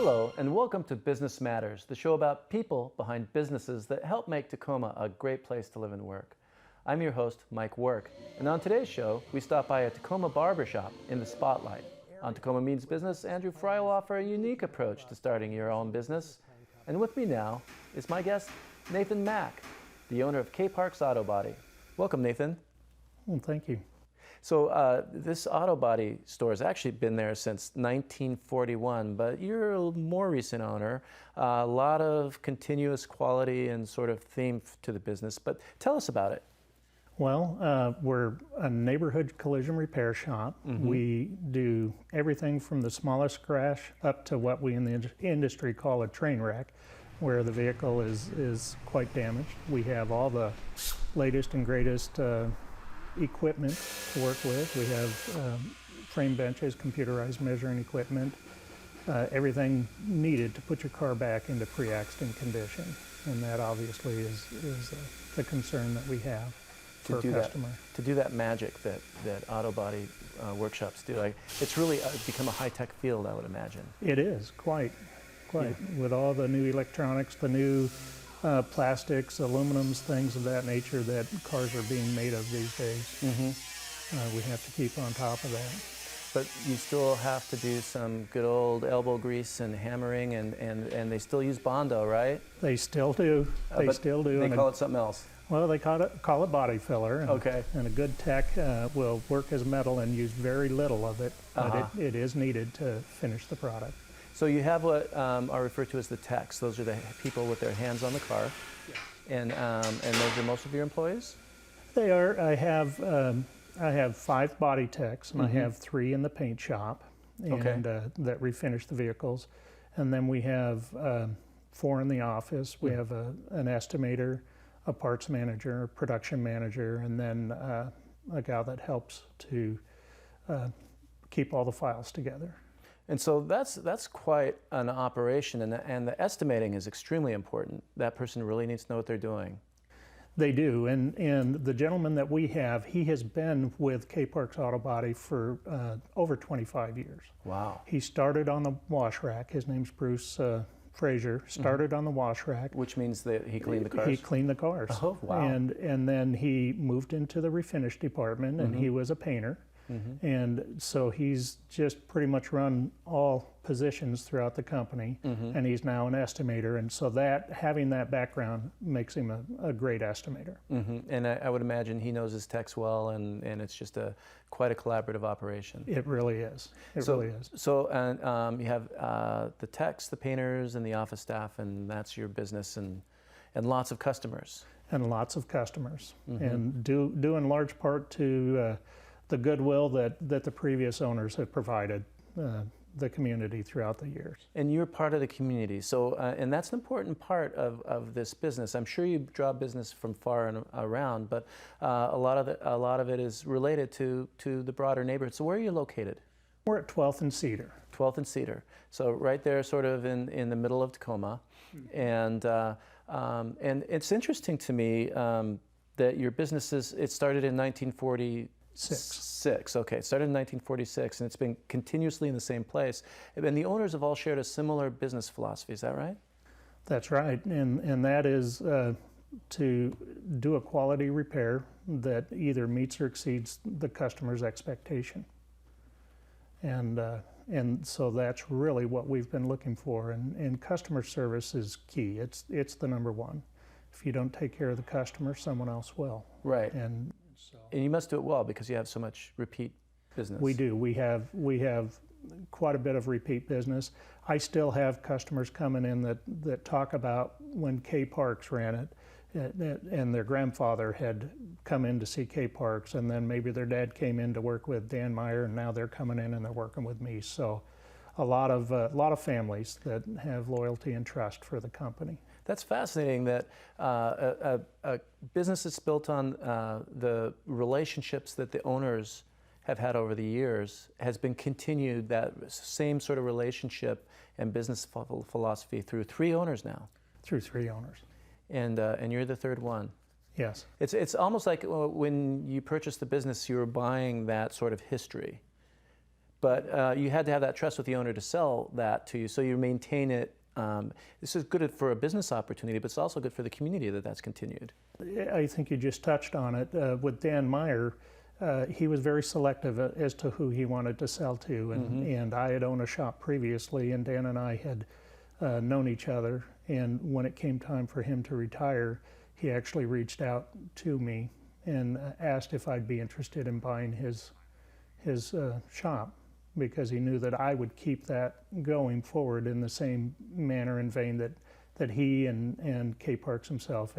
Hello and welcome to Business Matters, the show about people behind businesses that help make Tacoma a great place to live and work. I'm your host, Mike Wark, and on today's show, we stop by a Tacoma Barbershop in the spotlight. On Tacoma Means Business, Andrew Fry will offer a unique approach to starting your own business. And with me now is my guest, Nathan Mack, the owner of K Parks Auto Body. Welcome, Nathan. Well, thank you. So this auto body store has actually been there since 1941, but you're a more recent owner. A lot of continuous quality and sort of theme to the business, but tell us about it. Well, we're a neighborhood collision repair shop. Mm-hmm. We do everything from the smallest scratch up to what we in the industry call a train wreck, where the vehicle is quite damaged. We have all the latest and greatest equipment to work with. We have frame benches, computerized measuring equipment, everything needed to put your car back into pre-accident condition. And that obviously is the concern that we have for a customer. To do that magic that auto body workshops do. It's really become a high-tech field, I would imagine. It is, quite. Yeah. With all the new electronics, the new plastics, aluminums, things of that nature that cars are being made of these days. Mm-hmm. We have to keep on top of that. But you still have to do some good old elbow grease and hammering, and they still use Bondo, right? They still do. They still do. They call it something else. Well, they call it body filler. And, okay. And a good tech will work as metal and use very little of it, but it is needed to finish the product. So you have what are referred to as the techs. Those are the people with their hands on the car. Yeah. And those are most of your employees? They are. I have 5 body techs, and mm-hmm. I have 3 in the paint shop, and that refinish the vehicles. And then we have 4 in the office. We have an estimator, a parts manager, a production manager, and then a gal that helps to keep all the files together. And so that's quite an operation, and the estimating is extremely important. That person really needs to know what they're doing. They do, and the gentleman that we have, he has been with K Parks Auto Body for over 25 years. Wow. He started on the wash rack. His name's Bruce Frazier. Started mm-hmm. on the wash rack. Which means that he cleaned the cars? He cleaned the cars. Oh, wow. And then he moved into the refinish department, and mm-hmm. he was a painter. Mm-hmm. And so he's just pretty much run all positions throughout the company, mm-hmm. and he's now an estimator. And so having that background makes him a great estimator. Mm-hmm. And I would imagine he knows his techs well, and it's just quite a collaborative operation. It really is. It really is. So you have the techs, the painters, and the office staff, and that's your business, and lots of customers. And lots of customers, mm-hmm. and due in large part to the goodwill that the previous owners have provided the community throughout the years. And you're part of the community, so and that's an important part of this business. I'm sure you draw business from far and around, but a lot of it is related to the broader neighborhood. So where are you located? We're at 12th and Cedar. 12th and Cedar. So right there, sort of in the middle of Tacoma, mm-hmm. And it's interesting to me that your business it started in 1940. Six. Okay, it started in 1946, and it's been continuously in the same place. And the owners have all shared a similar business philosophy. Is that right? That's right, and that is to do a quality repair that either meets or exceeds the customer's expectation. And so that's really what we've been looking for. And customer service is key. It's the number one. If you don't take care of the customer, someone else will. Right. And you must do it well because you have so much repeat business. We do. We have quite a bit of repeat business. I still have customers coming in that talk about when K Parks ran it, and their grandfather had come in to see K Parks, and then maybe their dad came in to work with Dan Meyer, and now they're coming in and they're working with me. So a lot of families that have loyalty and trust for the company. That's fascinating that a business that's built on the relationships that the owners have had over the years has been continued, that same sort of relationship and business philosophy through 3 owners now. Through 3 owners. And you're the 3rd one. Yes. It's almost like when you purchased the business, you were buying that sort of history. but you had to have that trust with the owner to sell that to you, so you maintain it. This is good for a business opportunity, but it's also good for the community that's continued. I think you just touched on it. With Dan Meyer, he was very selective as to who he wanted to sell to, and I had owned a shop previously, and Dan and I had known each other, and when it came time for him to retire, he actually reached out to me and asked if I'd be interested in buying his shop, because he knew that I would keep that going forward in the same manner and vein that he and K. Parks himself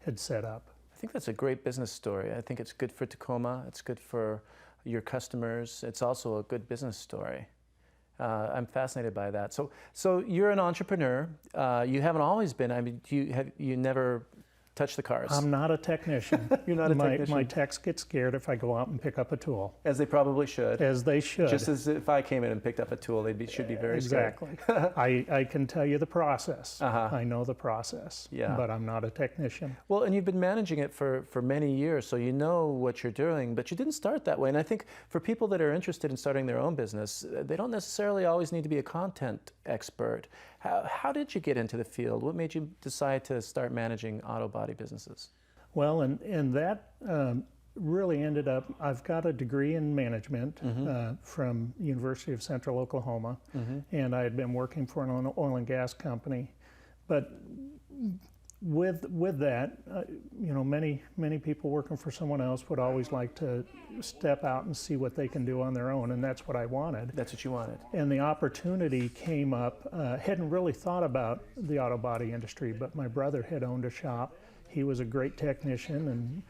had set up. I think that's a great business story. I think it's good for Tacoma, it's good for your customers, it's also a good business story. I'm fascinated by that. So you're an entrepreneur. You haven't always been. I mean, you never touch the cars? I'm not a technician. You're not a technician? My techs get scared if I go out and pick up a tool. As they probably should. As they should. Just as if I came in and picked up a tool, should be very scared. Exactly. I can tell you the process. Uh-huh. I know the process, yeah. But I'm not a technician. Well, and you've been managing it for many years, so you know what you're doing, but you didn't start that way. And I think for people that are interested in starting their own business, they don't necessarily always need to be a content expert. How did you get into the field? What made you decide to start managing auto body businesses? Well, and that really ended up, I've got a degree in management from University of Central Oklahoma, and I had been working for an oil and gas company. But with that, you know, many people working for someone else would always like to step out and see what they can do on their own, and that's what I wanted. That's what you wanted. And the opportunity came up. Hadn't really thought about the auto body industry, but my brother had owned a shop. He was a great technician,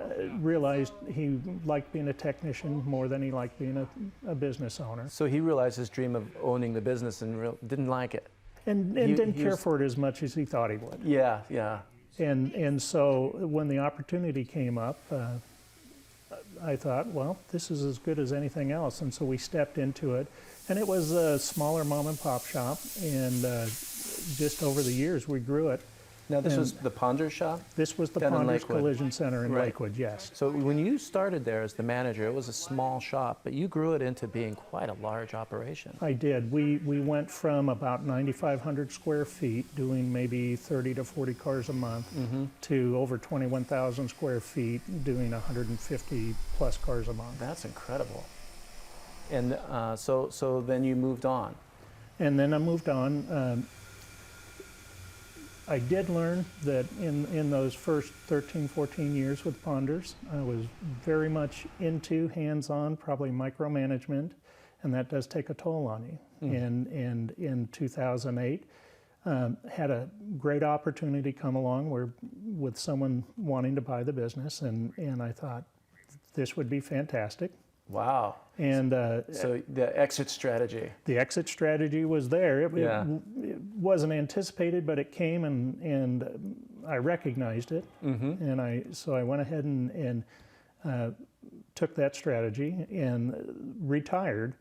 and realized he liked being a technician more than he liked being a business owner. So he realized his dream of owning the business and didn't like it. And didn't care for it as much as he thought he would. Yeah, yeah. And so when the opportunity came up, I thought, well, this is as good as anything else. And so we stepped into it. And it was a smaller mom and pop shop. And just over the years, we grew it. Now, this was the Ponders shop? This was the Down in Ponders Lakewood. Collision Center in Right. Lakewood, yes. So when you started there as the manager, it was a small shop, but you grew it into being quite a large operation. I did. We went from about 9,500 square feet, doing maybe 30 to 40 cars a month, to over 21,000 square feet, doing 150 plus cars a month. That's incredible. And so then you moved on. And then I moved on. I did learn that in those first 13, 14 years with Ponders, I was very much into hands-on, probably micromanagement, and that does take a toll on you. And in 2008, had a great opportunity come along with someone wanting to buy the business, and I thought this would be fantastic. Wow. And so the exit strategy. The exit strategy was there. It wasn't anticipated, but it came, and I recognized it. And so I went ahead and took that strategy and retired.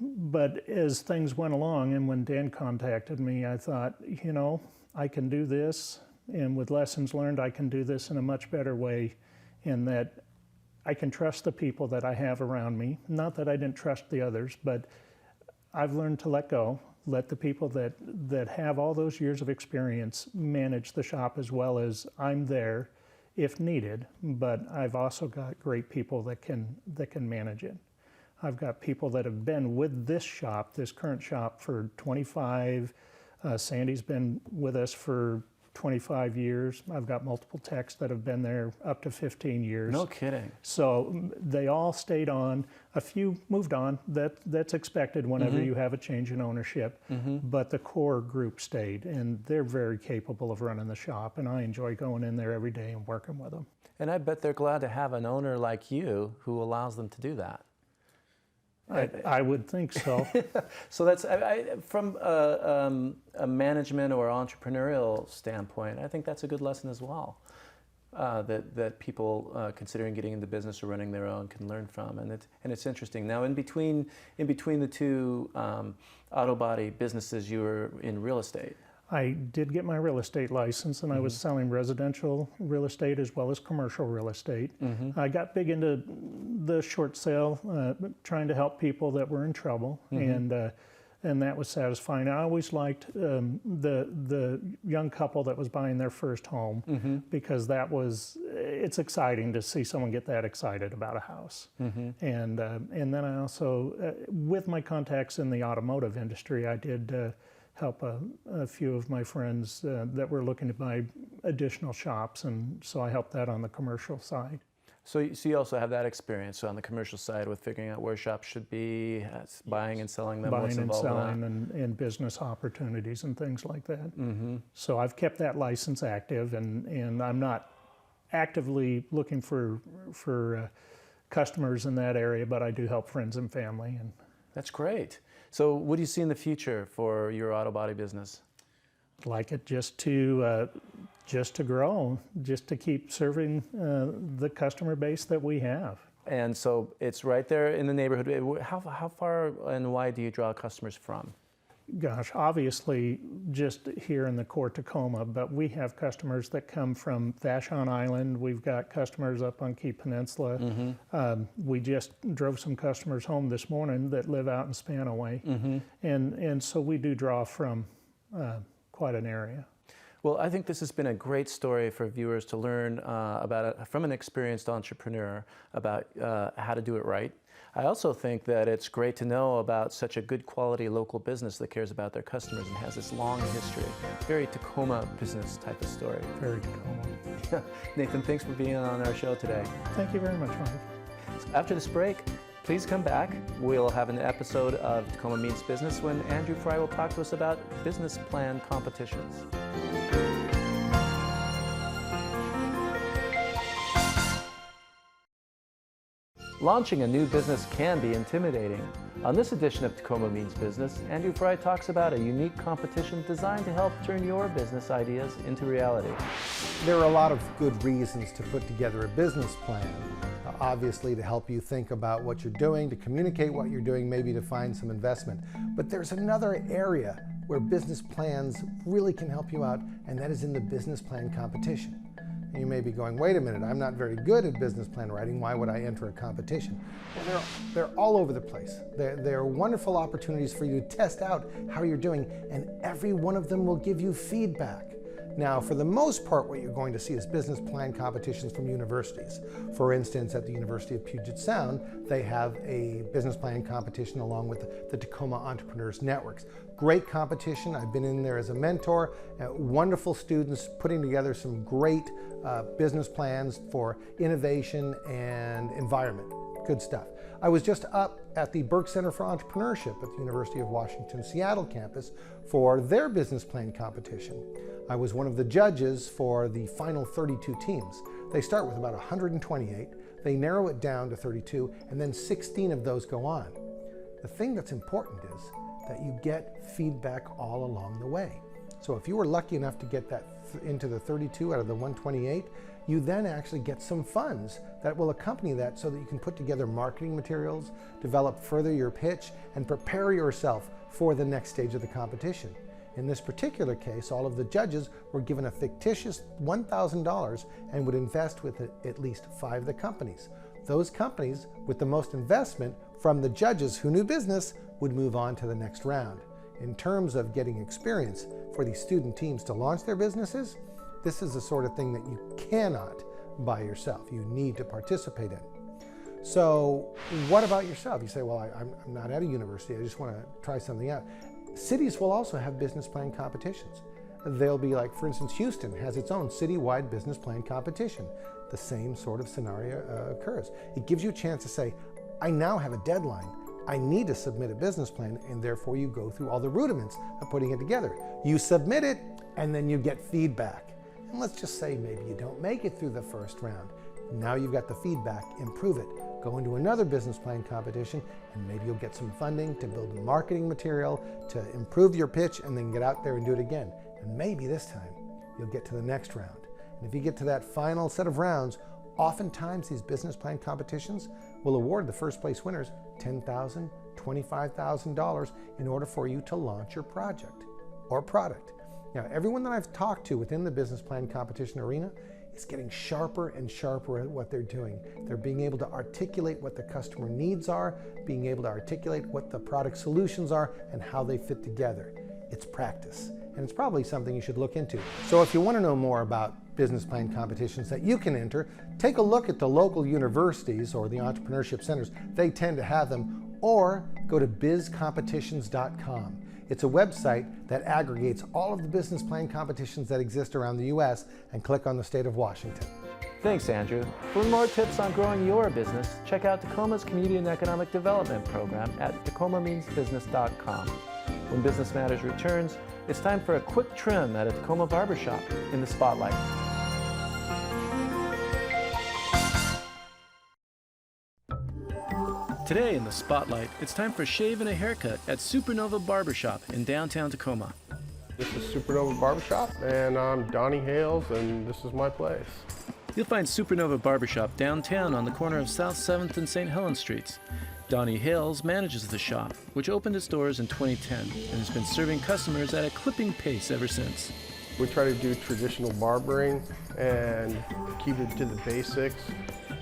But as things went along, and when Dan contacted me, I thought, you know, I can do this, and with lessons learned, I can do this in a much better way, in that I can trust the people that I have around me. Not that I didn't trust the others, but I've learned to let go, let the people that have all those years of experience manage the shop, as well as I'm there if needed, but I've also got great people that can manage it. I've got people that have been with this shop, this current shop, for 25. Sandy's been with us for 25 years. I've got multiple techs that have been there up to 15 years. No kidding. So they all stayed on. A few moved on. That's expected whenever you have a change in ownership. But the core group stayed, and they're very capable of running the shop, and I enjoy going in there every day and working with them. And I bet they're glad to have an owner like you who allows them to do that. I would think so. So that's from a management or entrepreneurial standpoint, I think that's a good lesson as well, that people considering getting into business or running their own can learn from, and it's interesting. Now, in between the two auto body businesses, you were in real estate. I did get my real estate license, and I was selling residential real estate as well as commercial real estate. I got big into the short sale, trying to help people that were in trouble, and that was satisfying. I always liked the young couple that was buying their first home, because it's exciting to see someone get that excited about a house. And then I also, with my contacts in the automotive industry, I did help a few of my friends that were looking to buy additional shops, and so I helped that on the commercial side. So you also have that experience on the commercial side with figuring out where shops should be, buying and selling them, what's Buying and involved in selling that. and business opportunities and things like that. So I've kept that license active, and I'm not actively looking for customers in that area, but I do help friends and family. And That's great. So what do you see in the future for your auto body business? I'd like it just to grow, just to keep serving the customer base that we have. And so it's right there in the neighborhood. How far and wide do you draw customers from? Gosh, obviously just here in the core Tacoma, but we have customers that come from Vashon Island. We've got customers up on Key Peninsula. We just drove some customers home this morning that live out in Spanaway. And so we do draw from quite an area. Well, I think this has been a great story for viewers to learn from an experienced entrepreneur about how to do it right. I also think that it's great to know about such a good quality local business that cares about their customers and has this long history. Very Tacoma business type of story. Very Tacoma. Nathan, thanks for being on our show today. Thank you very much, Mike. After this break, please come back. We'll have an episode of Tacoma Means Business when Andrew Fry will talk to us about business plan competitions. Launching a new business can be intimidating. On this edition of Tacoma Means Business, Andrew Fry talks about a unique competition designed to help turn your business ideas into reality. There are a lot of good reasons to put together a business plan. Obviously to help you think about what you're doing, to communicate what you're doing, maybe to find some investment. But there's another area where business plans really can help you out, and that is in the business plan competition. And you may be going, wait a minute, I'm not very good at business plan writing, why would I enter a competition? Well, they're all over the place. They're wonderful opportunities for you to test out how you're doing, and every one of them will give you feedback. Now, for the most part, what you're going to see is business plan competitions from universities. For instance, at the University of Puget Sound, they have a business plan competition along with the Tacoma Entrepreneurs Networks. Great competition. I've been in there as a mentor. Wonderful students putting together some great business plans for innovation and environment. Good stuff. I was just up at the Burke Center for Entrepreneurship at the University of Washington Seattle campus for their business plan competition. I was one of the judges for the final 32 teams. They start with about 128, they narrow it down to 32, and then 16 of those go on. The thing that's important is that you get feedback all along the way. So if you were lucky enough to get that into the 32 out of the 128, you then actually get some funds that will accompany that so that you can put together marketing materials, develop further your pitch, and prepare yourself for the next stage of the competition. In this particular case, all of the judges were given a fictitious $1,000 and would invest with at least 5 of the companies. Those companies with the most investment from the judges who knew business would move on to the next round. In terms of getting experience for these student teams to launch their businesses, this is the sort of thing that you cannot by yourself. You need to participate in. So what about yourself? You say, well, I'm not at a university, I just want to try something out. Cities will also have business plan competitions. They'll be like, for instance, Houston has its own citywide business plan competition. The same sort of scenario occurs. It gives you a chance to say, I now have a deadline. I need to submit a business plan, and therefore you go through all the rudiments of putting it together. You submit it, and then you get feedback. And let's just say maybe you don't make it through the first round. Now you've got the feedback, improve it. Go into another business plan competition, and maybe you'll get some funding to build marketing material, to improve your pitch, and then get out there and do it again. And maybe this time you'll get to the next round. And if you get to that final set of rounds, oftentimes these business plan competitions will award the first place winners $10,000, $25,000 in order for you to launch your project or product. Now, everyone that I've talked to within the business plan competition arena is getting sharper and sharper at what they're doing. They're being able to articulate what the customer needs are, being able to articulate what the product solutions are, and how they fit together. It's practice, and it's probably something you should look into. So if you want to know more about business plan competitions that you can enter, take a look at the local universities or the entrepreneurship centers. They tend to have them, or go to bizcompetitions.com. It's a website that aggregates all of the business plan competitions that exist around the U.S. and click on the state of Washington. Thanks, Andrew. For more tips on growing your business, check out Tacoma's Community and Economic Development Program at tacomameansbusiness.com. When Business Matters returns, it's time for a quick trim at a Tacoma Barbershop in the Spotlight. Today in the Spotlight, it's time for a shave and a haircut at Supernova Barbershop in downtown Tacoma. This is Supernova Barbershop, and I'm Donnie Hales, and this is my place. You'll find Supernova Barbershop downtown on the corner of South 7th and St. Helens Streets. Donnie Hales manages the shop, which opened its doors in 2010 and has been serving customers at a clipping pace ever since. We try to do traditional barbering and keep it to the basics.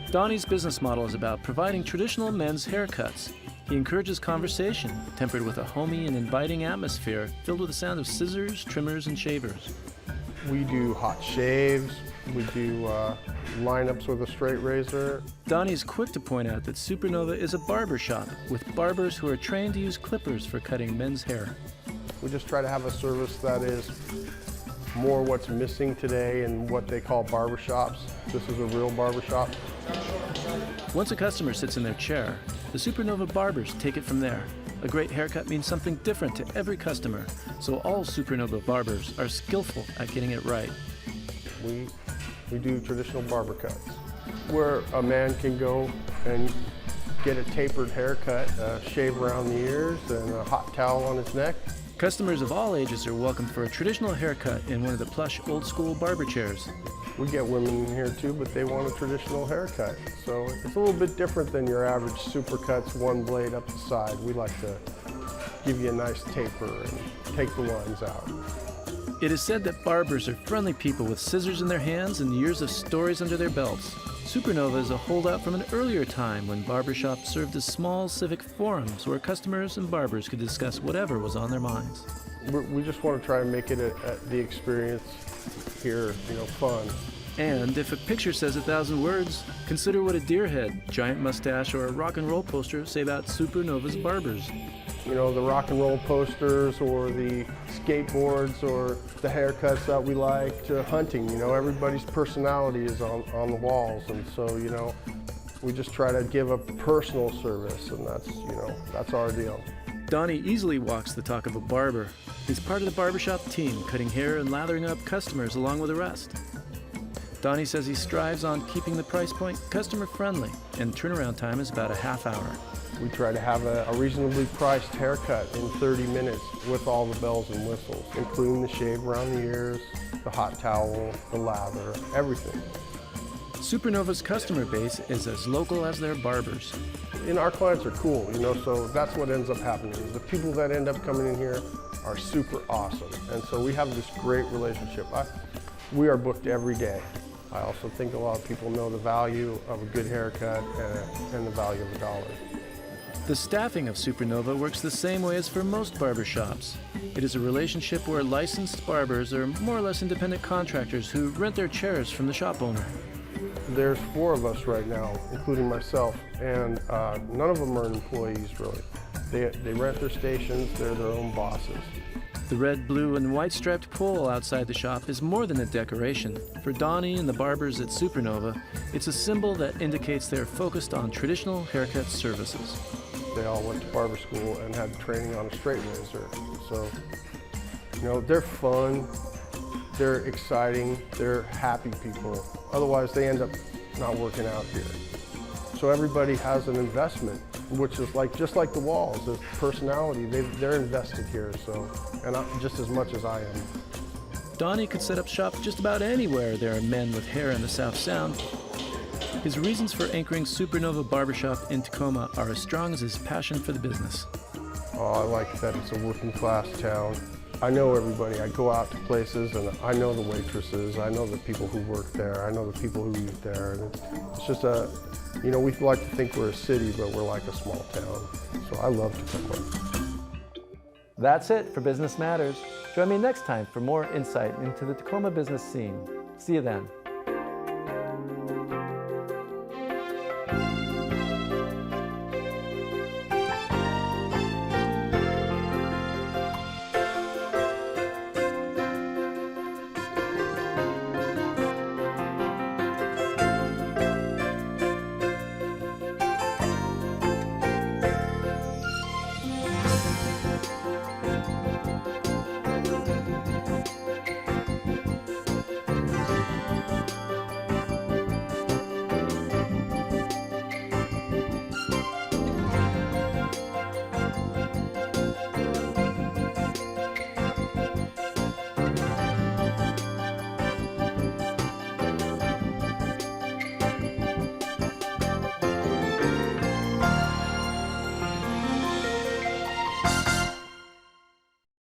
Donnie's business model is about providing traditional men's haircuts. He encourages conversation, tempered with a homey and inviting atmosphere filled with the sound of scissors, trimmers, and shavers. We do hot shaves, we do lineups with a straight razor. Donnie's quick to point out that Supernova is a barber shop with barbers who are trained to use clippers for cutting men's hair. We just try to have a service that is more what's missing today in what they call barbershops. This is a real barbershop. Once a customer sits in their chair, the Supernova barbers take it from there. A great haircut means something different to every customer, so all Supernova barbers are skillful at getting it right. We do traditional barber cuts, where a man can go and get a tapered haircut, shave around the ears, and a hot towel on his neck. Customers of all ages are welcome for a traditional haircut in one of the plush old-school barber chairs. We get women in here too, but they want a traditional haircut. So it's a little bit different than your average supercuts, one blade up the side. We like to give you a nice taper and take the lines out. It is said that barbers are friendly people with scissors in their hands and years of stories under their belts. Supernova is a holdout from an earlier time when barbershops served as small civic forums where customers and barbers could discuss whatever was on their minds. We just want to try to make it the experience here, fun. And if a picture says 1,000 words, consider what a deer head, giant mustache, or a rock and roll poster say about Supernova's barbers. The rock and roll posters or the skateboards or the haircuts that we like, to hunting. Everybody's personality is on the walls, and so, we just try to give a personal service, and that's our deal. Donnie easily walks the talk of a barber. He's part of the barbershop team, cutting hair and lathering up customers along with the rest. Donnie says he strives on keeping the price point customer-friendly, and turnaround time is about a half hour. We try to have a reasonably priced haircut in 30 minutes with all the bells and whistles, including the shave around the ears, the hot towel, the lather, everything. Supernova's customer base is as local as their barbers. Our clients are cool, so that's what ends up happening. The people that end up coming in here are super awesome, and so we have this great relationship. We are booked every day. I also think a lot of people know the value of a good haircut and the value of a dollar. The staffing of Supernova works the same way as for most barbershops. It is a relationship where licensed barbers are more or less independent contractors who rent their chairs from the shop owner. There's 4 of us right now, including myself, and none of them are employees, really. They rent their stations, they're their own bosses. The red, blue, and white striped pole outside the shop is more than a decoration. For Donnie and the barbers at Supernova, it's a symbol that indicates they're focused on traditional haircut services. They all went to barber school and had training on a straight razor. So, they're fun, they're exciting, they're happy people. Otherwise, they end up not working out here. So everybody has an investment, which is just like the walls, the personality. They're invested here, and just as much as I am. Donnie could set up shop just about anywhere there are men with hair in the South Sound. His reasons for anchoring Supernova Barbershop in Tacoma are as strong as his passion for the business. I like that it's a working class town. I know everybody. I go out to places and I know the waitresses, I know the people who work there, I know the people who eat there. And it's just you know, we like to think we're a city, but we're like a small town. So I love Tacoma. That's it for Business Matters. Join me next time for more insight into the Tacoma business scene. See you then.